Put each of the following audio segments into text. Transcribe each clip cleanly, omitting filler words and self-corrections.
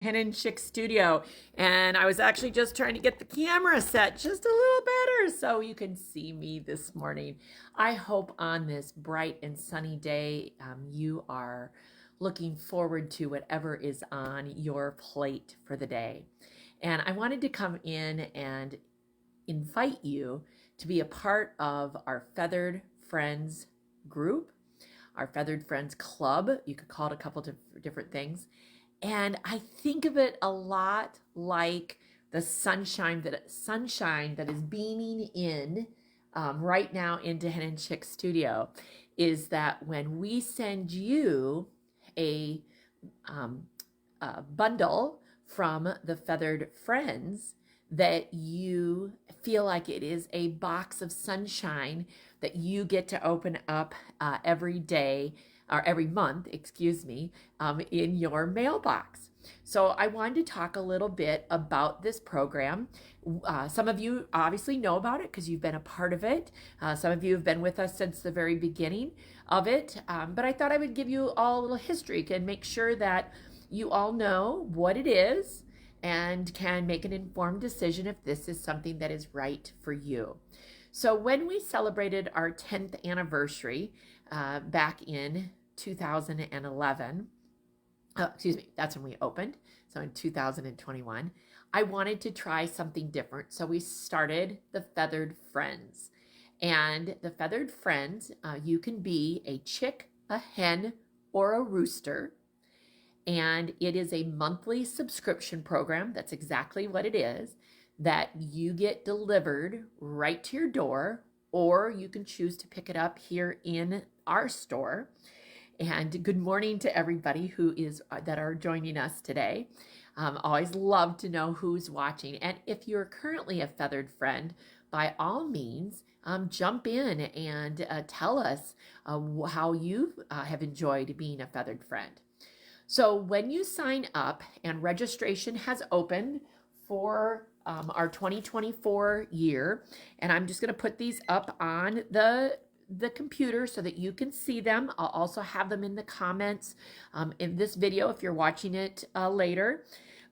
Hen and Chick Studio, and I was actually just trying to get the camera set just a little better so you can see me this morning. I hope on this bright and sunny day you are looking forward to whatever is on your plate for the day. And I wanted to come in and invite you to be a part of our Feathered Friends group, our Feathered Friends Club. You could call it a couple of different things. And I think of it a lot like the sunshine that is beaming in right now into Hen and Chick Studio. Is that when we send you a, um, a bundle from the Feathered Friends, that you feel like it is a box of sunshine that you get to open up every day or every month, excuse me, in your mailbox. So I wanted to talk a little bit about this program. Some of you obviously know about it because you've been a part of it. Some of you have been with us since the very beginning of it. But I thought I would give you all a little history and make sure that you all know what it is and can make an informed decision if this is something that is right for you. So when we celebrated our 10th anniversary back in 2011, that's when we opened, so in 2021, I wanted to try something different. So we started the Feathered Friends. And the Feathered Friends, you can be a chick, a hen, or a rooster. And it is a monthly subscription program. That's exactly what it is, that you get delivered right to your door, or you can choose to pick it up here in our store. And good morning to everybody who is that are joining us today. Always love to know who's watching. And if you're currently a Feathered Friend, by all means, jump in and tell us how you have enjoyed being a Feathered Friend. So when you sign up, and registration has opened for our 2024 year, and I'm just going to put these up on the computer so that you can see them. I'll also have them in the comments in this video if you're watching it later.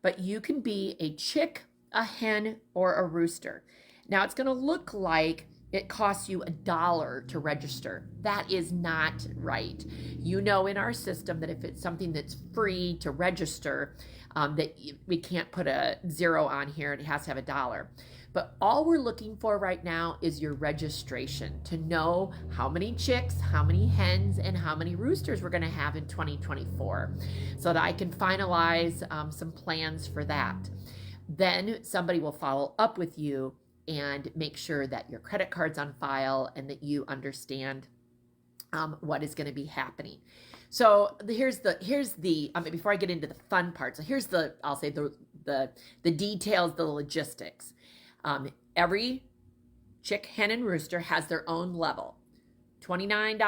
But you can be a chick, a hen, or a rooster. Now it's going to look like it costs you $1 to register. That is not right. You know, in our system, that if it's something that's free to register, that we can't put a 0 on here. It has to have $1. But all we're looking for right now is your registration to know how many chicks, how many hens, and how many roosters we're going to have in 2024, so that I can finalize some plans for that. Then somebody will follow up with you and make sure that your credit card's on file and that you understand what is going to be happening. So here's the before I get into the fun part. So here's I'll say the details, the logistics. Every chick, hen, and rooster has their own level: $29,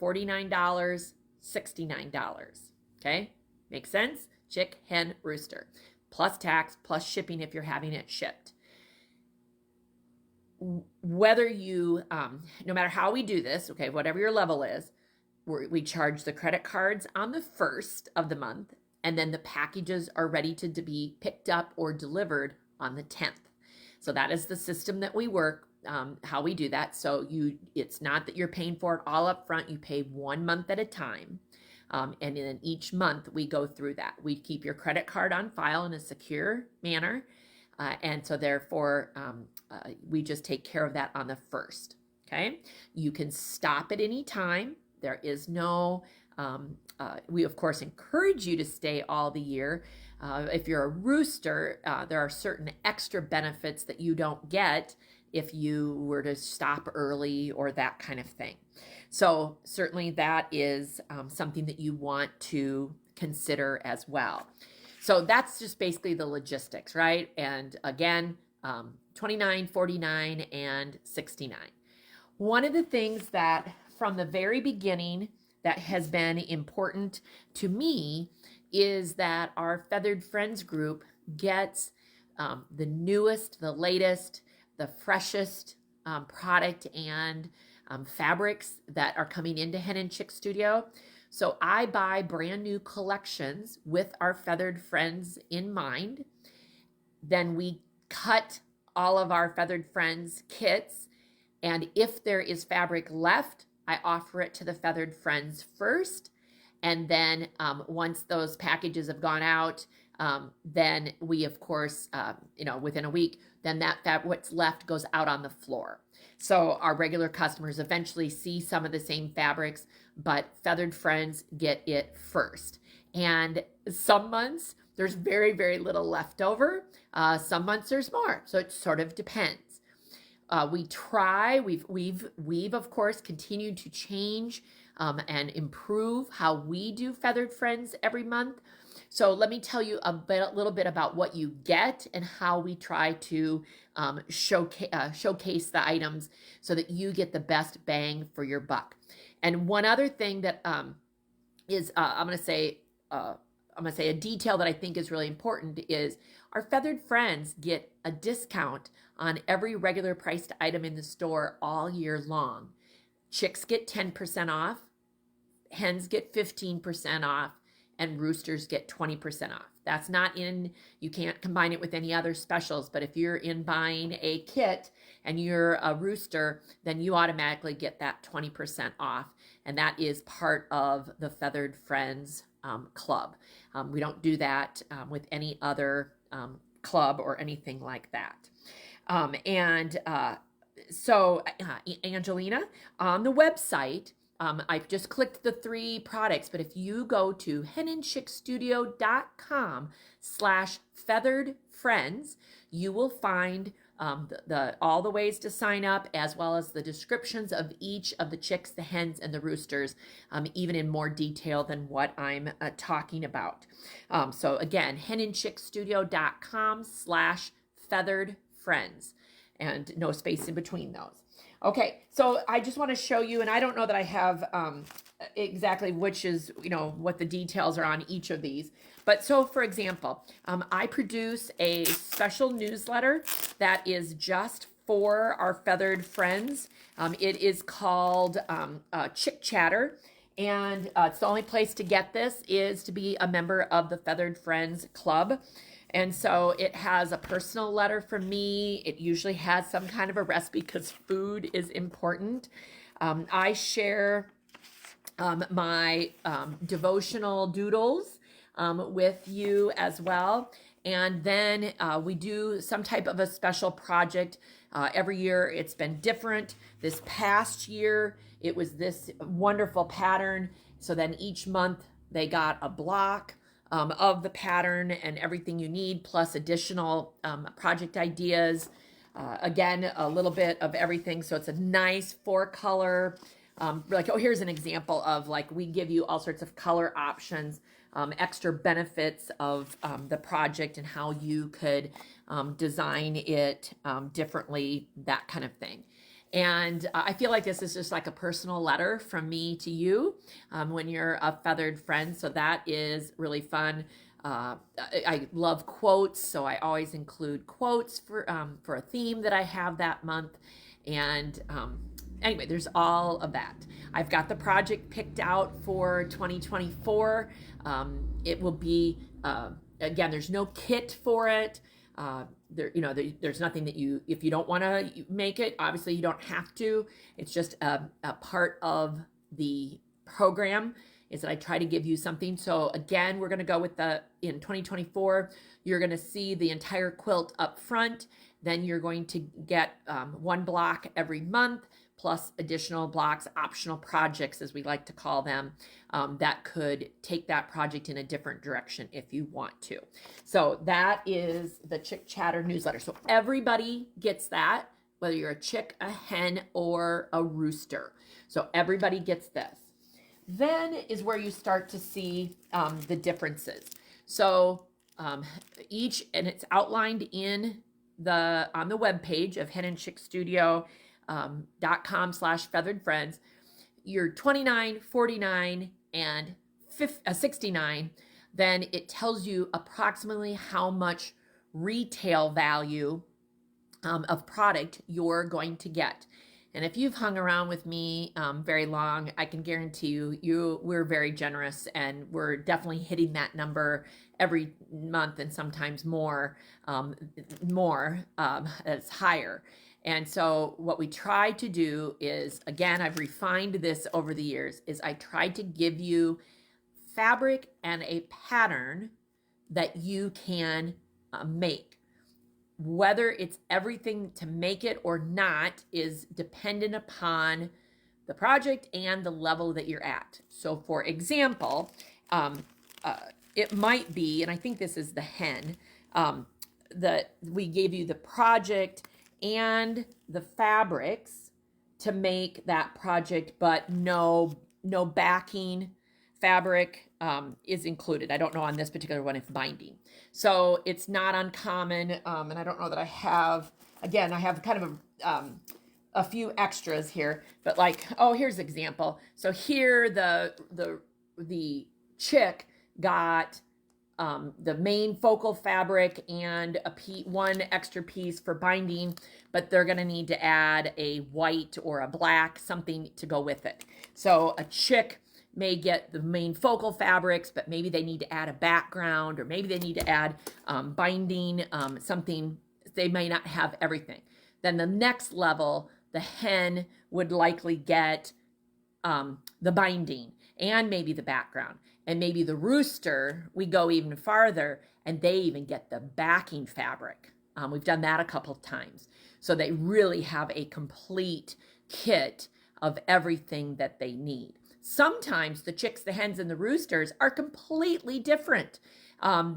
$49, $69. Okay, makes sense? Chick, hen, rooster, plus tax, plus shipping if you're having it shipped. Whether you, no matter how we do this, okay, whatever your level is, we charge the credit cards on the 1st of the month, and then the packages are ready to be picked up or delivered on the 10th. So that is the system that we work, how we do that. So it's not that you're paying for it all up front. You pay 1 month at a time. And then each month we go through that. We keep your credit card on file in a secure manner. And so therefore, we just take care of that on the 1st. Okay. You can stop at any time. There is no, we of course encourage you to stay all the year. If you're a rooster, there are certain extra benefits that you don't get if you were to stop early or that kind of thing. So certainly that is something that you want to consider as well. So that's just basically the logistics, right? And again, 29, 49, and 69. One of the things that from the very beginning that has been important to me is that our Feathered Friends group gets the newest, the latest, the freshest product and fabrics that are coming into Hen and Chick Studio. So I buy brand new collections with our feathered friends in mind. Then we cut all of our feathered friends kits. And if there is fabric left, I offer it to the feathered friends first. And then once those packages have gone out, then we, of course, within a week, then what's left goes out on the floor. So our regular customers eventually see some of the same fabrics, but feathered friends get it first. And some months there's very, very little left over. Some months there's more. So it sort of depends. We've of course continued to change and improve how we do feathered friends every month. So let me tell you a little bit about what you get and how we try to showcase the items so that you get the best bang for your buck. And one other thing that is I'm going to say a detail that I think is really important is our feathered friends get a discount on every regular priced item in the store all year long. Chicks get 10% off, hens get 15% off, and roosters get 20% off. That's not in, you can't combine it with any other specials, but if you're in buying a kit and you're a rooster, then you automatically get that 20% off. And that is part of the Feathered Friends Club. We don't do that with any other club or anything like that. So Angelina, on the website, I've just clicked the 3 products, but if you go to henandchickstudio.com/featheredfriends, you will find all the ways to sign up, as well as the descriptions of each of the chicks, the hens, and the roosters, even in more detail than what I'm talking about. So again, henandchickstudio.com/featheredfriends, and no space in between those. Okay, so I just want to show you, and I don't know that I have exactly which is, what the details are on each of these. But so, for example, I produce a special newsletter that is just for our feathered friends. It is called Chick Chatter. And it's the only place to get this is to be a member of the Feathered Friends Club. And so it has a personal letter from me. It usually has some kind of a recipe because food is important. I share my devotional doodles with you as well. And then we do some type of a special project. Every year it's been different. This past year it was this wonderful pattern. So then each month they got a block of the pattern and everything you need, plus additional project ideas. Again, a little bit of everything. So it's a nice 4-color, here's an example of we give you all sorts of color options, extra benefits of the project and how you could design it differently, that kind of thing. And I feel like this is just like a personal letter from me to you when you're a feathered friend. So that is really fun. I love quotes, so I always include quotes for a theme that I have that month. And anyway, there's all of that. I've got the project picked out for 2024. It will be, again, there's no kit for it. There's nothing that if you don't want to make it, obviously you don't have to. It's just a part of the program is that I try to give you something. So again, we're going to go with in 2024, you're going to see the entire quilt up front. Then you're going to get 1 block every month, plus additional blocks, optional projects, as we like to call them, that could take that project in a different direction if you want to. So that is the Chick Chatter newsletter. So everybody gets that, whether you're a chick, a hen, or a rooster. So everybody gets this. Then is where you start to see the differences. So and it's outlined on the webpage of henandchickstudio.com/featheredfriends. You're 29, 49, and 69. Then it tells you approximately how much retail value of product you're going to get. And if you've hung around with me very long, I can guarantee we're very generous, and we're definitely hitting that number every month, and sometimes it's higher. And so what we try to do is, again, I've refined this over the years, is I try to give you fabric and a pattern that you can make. Whether it's everything to make it or not is dependent upon the project and the level that you're at. So for example, it might be, and I think this is the hen, that we gave you the project and the fabrics to make that project, but no backing fabric is included. I don't know on this particular one if binding. So it's not uncommon, and I don't know that I have, again, I have kind of a few extras here, but like, oh, here's an example. So here the chick got the main focal fabric and one extra piece for binding, but they're going to need to add a white or a black, something to go with it. So a chick may get the main focal fabrics, but maybe they need to add a background, or maybe they need to add binding, something. They may not have everything. Then the next level, the hen would likely get the binding and maybe the background. And maybe the rooster, we go even farther, and they even get the backing fabric. We've done that a couple of times. So they really have a complete kit of everything that they need. Sometimes the chicks, the hens, and the roosters are completely different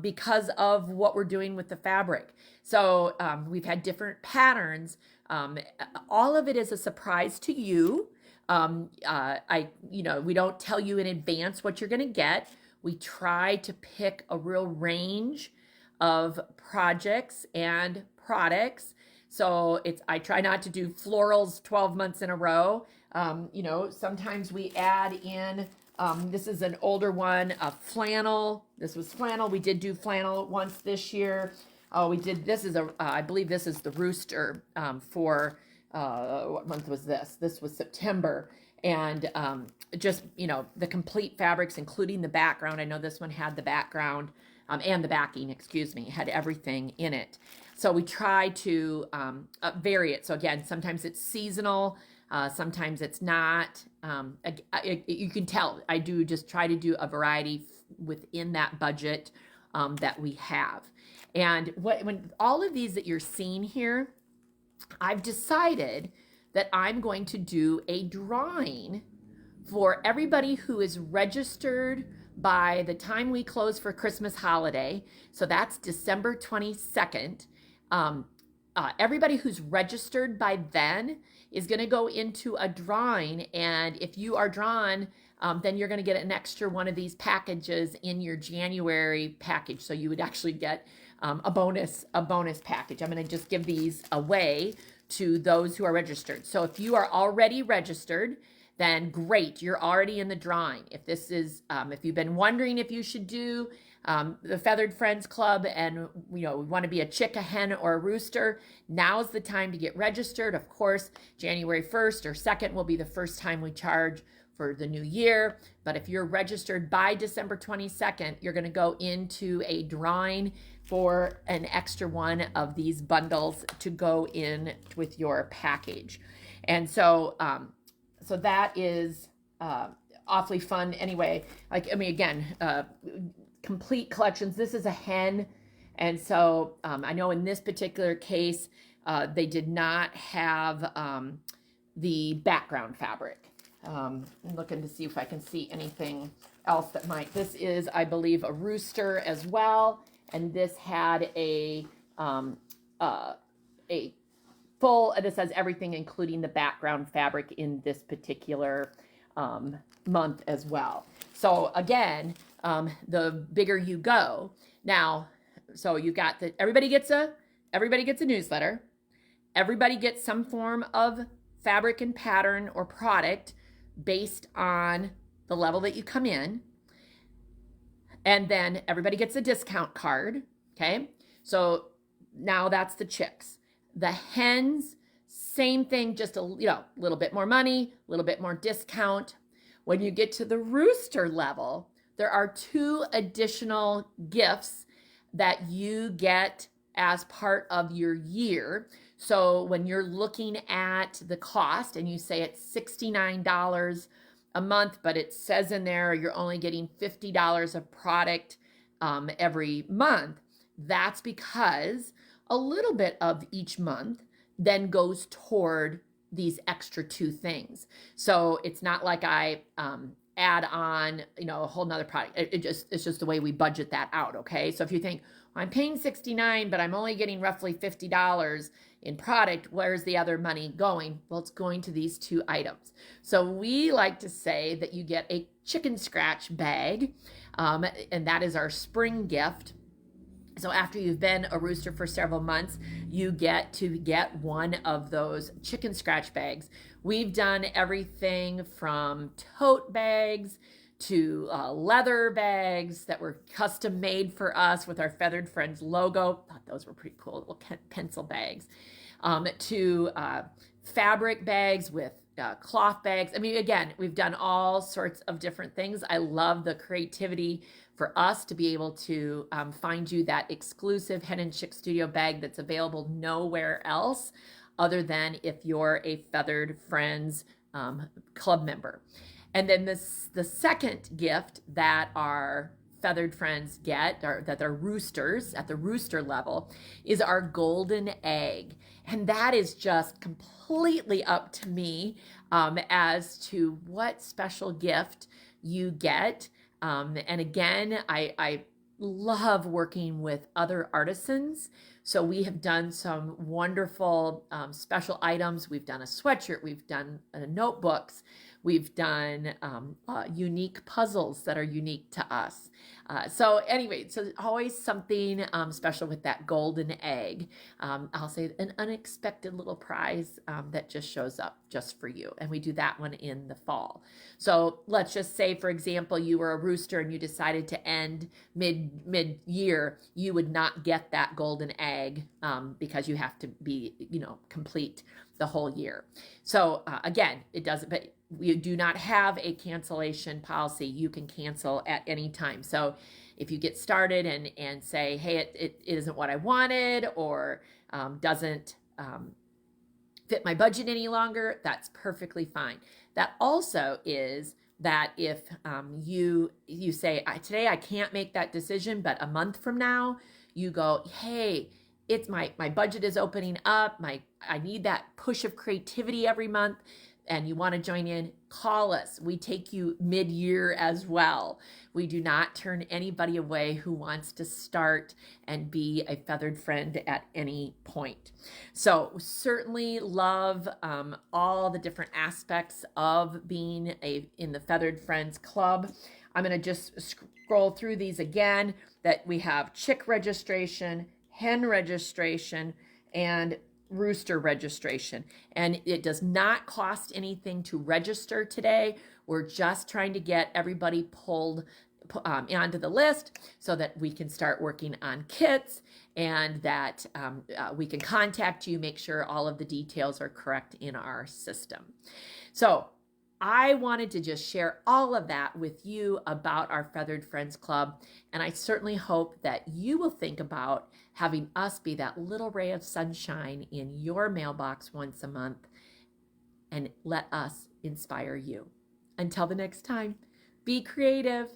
because of what we're doing with the fabric. So we've had different patterns. All of it is a surprise to you. We don't tell you in advance what you're going to get. We try to pick a real range of projects and products. So I try not to do florals 12 months in a row. Sometimes we add in, this is an older one, flannel. This was flannel. We did do flannel once this year. I believe this is the rooster for, what month was this? This was September. And just, the complete fabrics, including the background. I know this one had the background and the backing, had everything in it. So we try to vary it. So again, sometimes it's seasonal, sometimes it's not. You can tell I do just try to do a variety within that budget that we have. And when all of these that you're seeing here, I've decided that I'm going to do a drawing for everybody who is registered by the time we close for Christmas holiday. So that's December 22nd. Everybody who's registered by then is going to go into a drawing. And if you are drawn, then you're going to get an extra one of these packages in your January package. So you would actually get a bonus package. I'm going to just give these away to those who are registered. So if you are already registered, then great, you're already in the drawing. If this is, if you've been wondering if you should do the Feathered Friends Club and we want to be a chick, a hen, or a rooster, now's the time to get registered. Of course, January 1st or 2nd will be the first time we charge for the new year. But if you're registered by December 22nd, you're going to go into a drawing for an extra one of these bundles to go in with your package. And so, so that is awfully fun anyway. Complete collections. This is a hen. And so I know in this particular case, they did not have the background fabric. I'm looking to see if I can see anything else that might. This is, I believe, a rooster as well. And this had a full, and it says everything, including the background fabric in this particular month as well. So again, the bigger you go. Now, so you got everybody gets a newsletter. Everybody gets some form of fabric and pattern or product based on the level that you come in. And then everybody gets a discount card. Okay. So now that's the chicks. The hens Same thing, just a little bit more money, a little bit more discount. When you get to the Rooster level, there are 2 additional gifts that you get as part of your year. So when you're looking at the cost and you say it's $69 a month, but it says in there you're only getting $50 of product every month, that's because a little bit of each month then goes toward these extra 2 things. So it's not like I add on, a whole nother product. It's just the way we budget that out. Okay. So if you think, well, I'm paying $69, but I'm only getting roughly $50 in product, where's the other money going? Well, it's going to these 2 items. So we like to say that you get a chicken scratch bag, and that is our spring gift. So after you've been a Rooster for several months, you get to get one of those chicken scratch bags. We've done everything from tote bags to leather bags that were custom made for us with our Feathered Friends logo. Thought those were pretty cool, little pencil bags. To fabric bags with cloth bags. I mean, again, we've done all sorts of different things. I love the creativity for us to be able to find you that exclusive Hen and Chick Studio bag that's available nowhere else other than if you're a Feathered Friends club member. And then the second gift that our Feathered Friends get, or that they're roosters at the Rooster level, is our golden egg. And that is just completely up to me as to what special gift you get. And again, I love working with other artisans. So we have done some wonderful special items. We've done a sweatshirt. We've done notebooks. We've done unique puzzles that are unique to us. So anyway, so always something special with that golden egg. I'll say an unexpected little prize that just shows up just for you. And we do that one in the fall. So let's just say, for example, you were a Rooster and you decided to end mid-year, you would not get that golden egg because you have to be, complete the whole year. So again, it doesn't, but we do not have a cancellation policy. You can cancel at any time. So if you get started and say, hey, it isn't what I wanted, or doesn't fit my budget any longer, that's perfectly fine. That also is that if you say, today I can't make that decision, but a month from now, you go, hey, it's my budget is opening up. I need that push of creativity every month, and you want to join in, call us. We take you mid-year as well. We do not turn anybody away who wants to start and be a Feathered Friend at any point. So certainly love all the different aspects of being in the Feathered Friends Club. I'm going to just scroll through these again, that we have chick registration, hen registration, and Rooster registration. And it does not cost anything to register today. We're just trying to get everybody pulled onto the list so that we can start working on kits, and that we can contact you, make sure all of the details are correct in our system. So I wanted to just share all of that with you about our Feathered Friends Club, and I certainly hope that you will think about having us be that little ray of sunshine in your mailbox once a month, and let us inspire you. Until the next time, be creative.